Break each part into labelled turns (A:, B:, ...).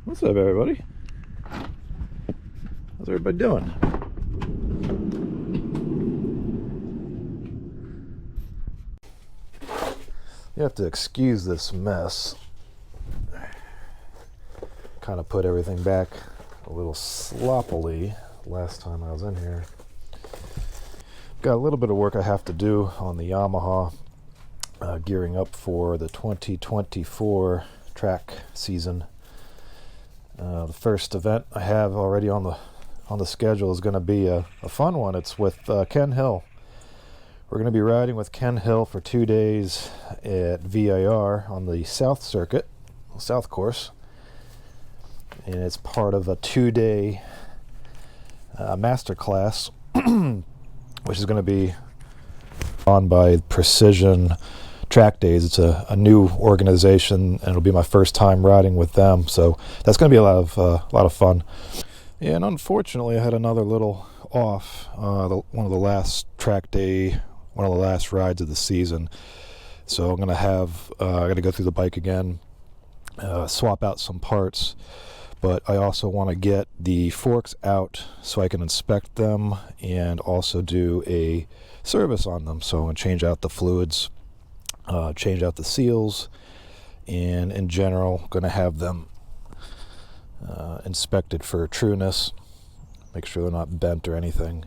A: What's up, everybody? How's everybody doing? You have to excuse this mess. Kind of put everything back a little sloppily last time I was in here. Got a little bit of work I have to do on the Yamaha, gearing up for the 2024 track season. The first event I have already on the schedule is going to be a fun one. It's with Ken Hill. We're going to be riding with Ken Hill for 2 days at VIR on the South Circuit, South Course, and it's part of a 2-day master class, which is going to be on by Precision Track Days. It's a new organization, and it'll be my first time riding with them, so that's going to be a lot of fun. Yeah, and unfortunately, I had another little off. One of the last track day, one of the last rides of the season. So I'm gonna have I got to go through the bike again, swap out some parts, but I also want to get the forks out so I can inspect them and also do a service on them. So I'm gonna change out the fluids, change out the seals, and in general, gonna have them inspected for trueness, make sure they're not bent or anything.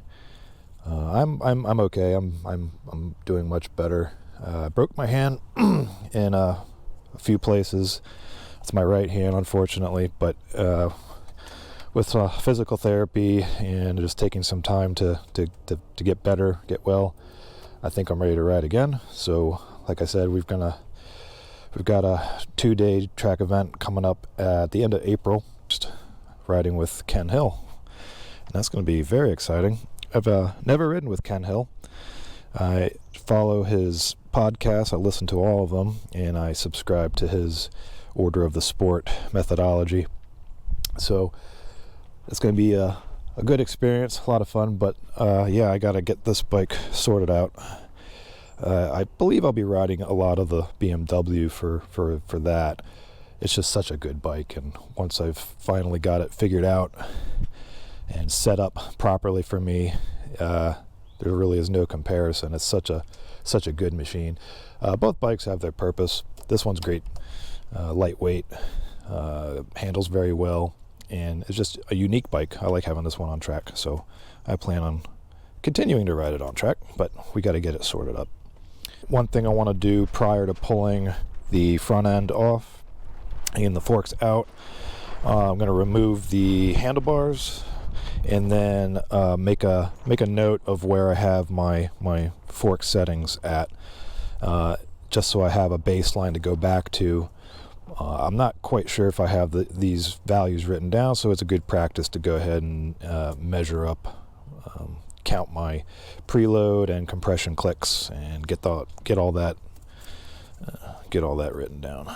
A: I'm okay. I'm doing much better. I broke my hand in a few places. It's my right hand, unfortunately, but with physical therapy and just taking some time to get better, get well, I think I'm ready to ride again. So, like I said, we've got a 2-day track event coming up at the end of April, just riding with Ken Hill, and that's going to be very exciting. I've never ridden with Ken Hill. I follow his podcasts. I listen to all of them, and I subscribe to his Order of the Sport methodology. So it's going to be a good experience, a lot of fun. But yeah, I got to get this bike sorted out. I believe I'll be riding a lot of the BMW for that. It's just such a good bike, and once I've finally got it figured out and set up properly for me, there really is no comparison. It's such a good machine. Both bikes have their purpose. This one's great, lightweight, handles very well, and it's just a unique bike. I like having this one on track, so I plan on continuing to ride it on track, but we got to get it sorted up. One thing I want to do prior to pulling the front end off and the forks out, I'm going to remove the handlebars and then make a note of where I have my fork settings at, just so I have a baseline to go back to. I'm not quite sure if I have these values written down, so it's a good practice to go ahead and measure up, count my preload and compression clicks, and get all that written down.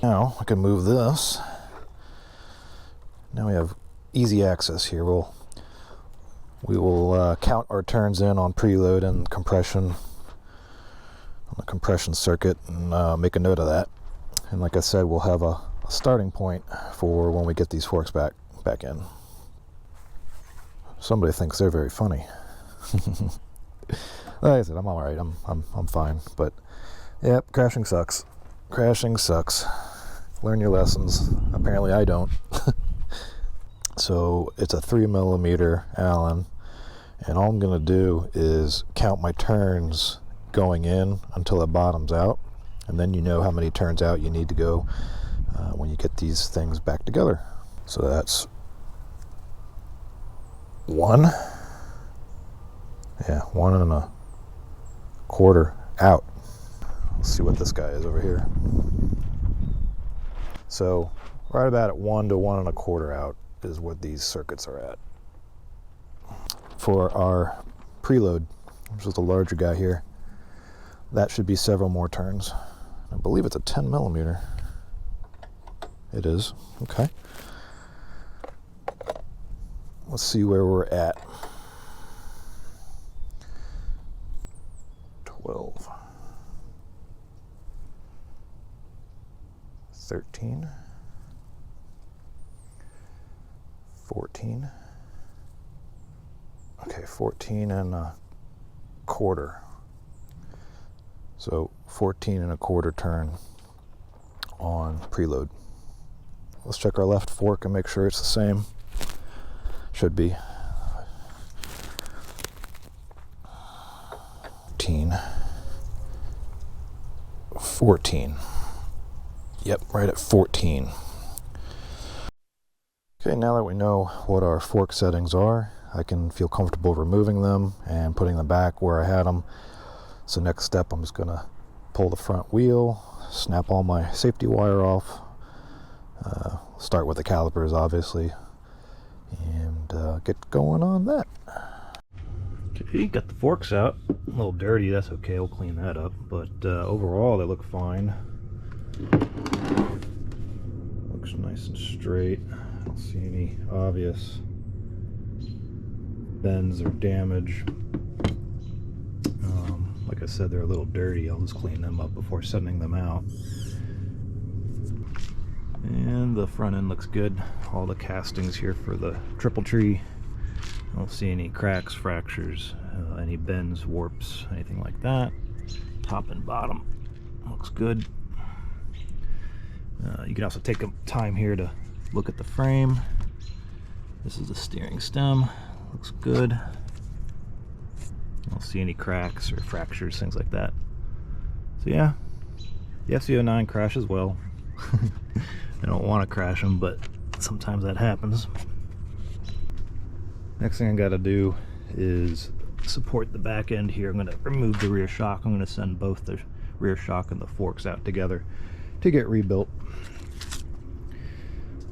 A: Now I can move this. Now we have easy access here. We will count our turns in on preload and compression on the compression circuit, and make a note of that. And like I said, we'll have a starting point for when we get these forks back in. Somebody thinks they're very funny. Like I said, I'm all right. I'm fine. But yep, crashing sucks. Crashing sucks. Learn your lessons. Apparently I don't. So it's a 3mm Allen, and all I'm going to do is count my turns going in until it bottoms out, and then you know how many turns out you need to go when you get these things back together. So that's 1. Yeah, 1 1/4 out. Let's see what this guy is over here. So right about at 1 to 1 1/4 out is what these circuits are at. For our preload, which is the larger guy here, that should be several more turns. I believe it's a 10mm. It is. Okay. Let's see where we're at. 12. 13. 14. Okay, 14 and a quarter. So 14 and a quarter turn on preload. Let's check our left fork and make sure it's the same. Should be. 14. Yep, right at 14. Okay, now that we know what our fork settings are, I can feel comfortable removing them and putting them back where I had them. So next step, I'm just gonna pull the front wheel, snap all my safety wire off, start with the calipers obviously, and get going on that. Okay, got the forks out. A little dirty, that's okay, we'll clean that up. But overall, they look fine. Looks nice and straight. I don't see any obvious bends or damage. Like I said, they're a little dirty. I'll just clean them up before sending them out. And the front end looks good. All the castings here for the triple tree. I don't see any cracks, fractures, any bends, warps, anything like that. Top and bottom looks good. You can also take time here to look at the frame. This is the steering stem. Looks good. I don't see any cracks or fractures, things like that. So yeah, the FZ09 crashes well. I don't want to crash them, but sometimes that happens. Next thing I got to do is support the back end here. I'm going to remove the rear shock. I'm going to send both the rear shock and the forks out together to get rebuilt.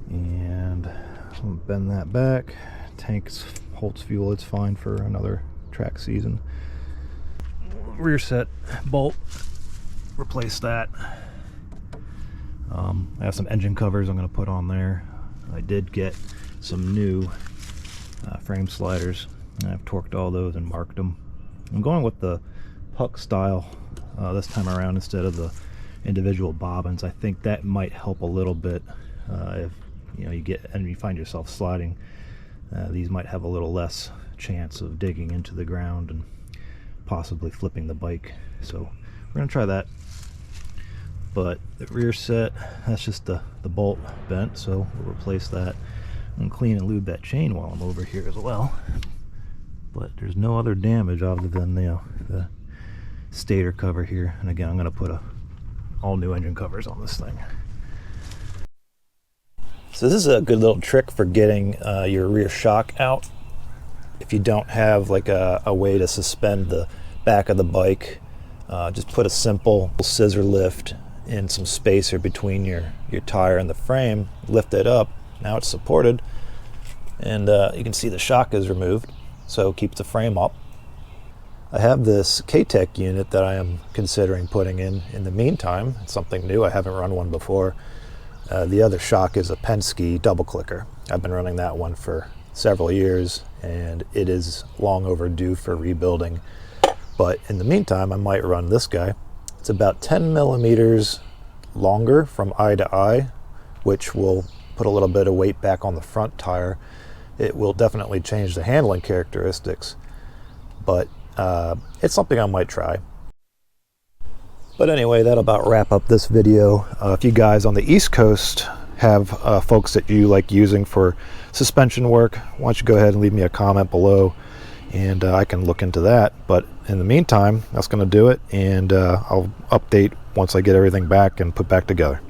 A: And I'm going to bend that back. Tank holds fuel, it's fine for another track season. Rear set bolt, replace that. I have some engine covers I'm going to put on there. I did get some new frame sliders, and I've torqued all those and marked them. I'm going with the puck style this time around instead of the individual bobbins. I think that might help a little bit if you find yourself sliding. These might have a little less chance of digging into the ground and possibly flipping the bike. So we're going to try that. But the rear set, that's just the bolt bent, so we'll replace that and clean and lube that chain while I'm over here as well. But there's no other damage other than the stator cover here. And again, I'm going to put all new engine covers on this thing. So this is a good little trick for getting your rear shock out. If you don't have like a way to suspend the back of the bike, just put a simple scissor lift in some spacer between your tire and the frame, lift it up. Now it's supported, and you can see the shock is removed, so it keeps the frame up. I have this K-Tech unit that I am considering putting in the meantime. It's something new, I haven't run one before. The other shock is a Penske double clicker. I've been running that one for several years, and it is long overdue for rebuilding. But in the meantime, I might run this guy. It's about 10 millimeters longer from eye to eye, which will put a little bit of weight back on the front tire. It will definitely change the handling characteristics, but it's something I might try. But anyway, that'll about wrap up this video. If you guys on the East Coast have folks that you like using for suspension work, why don't you go ahead and leave me a comment below, and I can look into that. But in the meantime, that's going to do it, and I'll update once I get everything back and put back together.